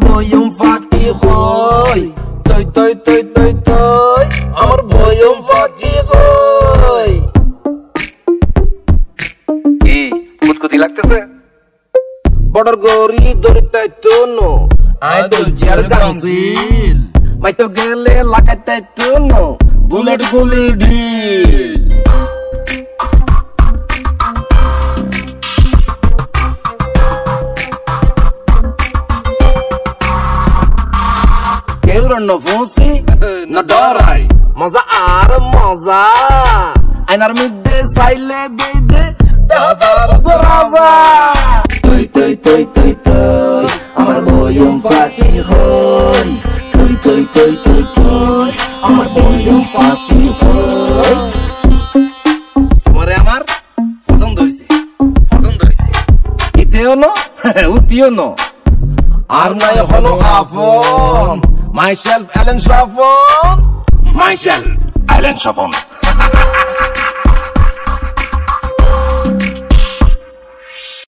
বয়ম ফাঁকি হয় তৈ তৈ তৈ তৈ তৈ আমার বয়ম ফাঁকি হয় কি কুতকুতি লাগতেছে বর্ডার গরি ধরতে তুনো আই দলজিয়ার গাংসিল মাই তো গেলে লাগাইতে তুনো বুলেট গুলি ঢিল কেউরন্ন ফুসি না ডরাই মজা আর মজা আইনার মধ্যে সাইলে দে দে রাজা তৈ তৈ তৈ তৈ তৈ আমার বয়ম ফাঁকি হয় তৈ তৈ তৈ তৈ তৈ আমার বয়ম ফাঁকি হয় তোমারে আমার পছন্দ হয়েছে ইতেও ন উতিও ন আর নাই এখনো আফন myself Alan Shavon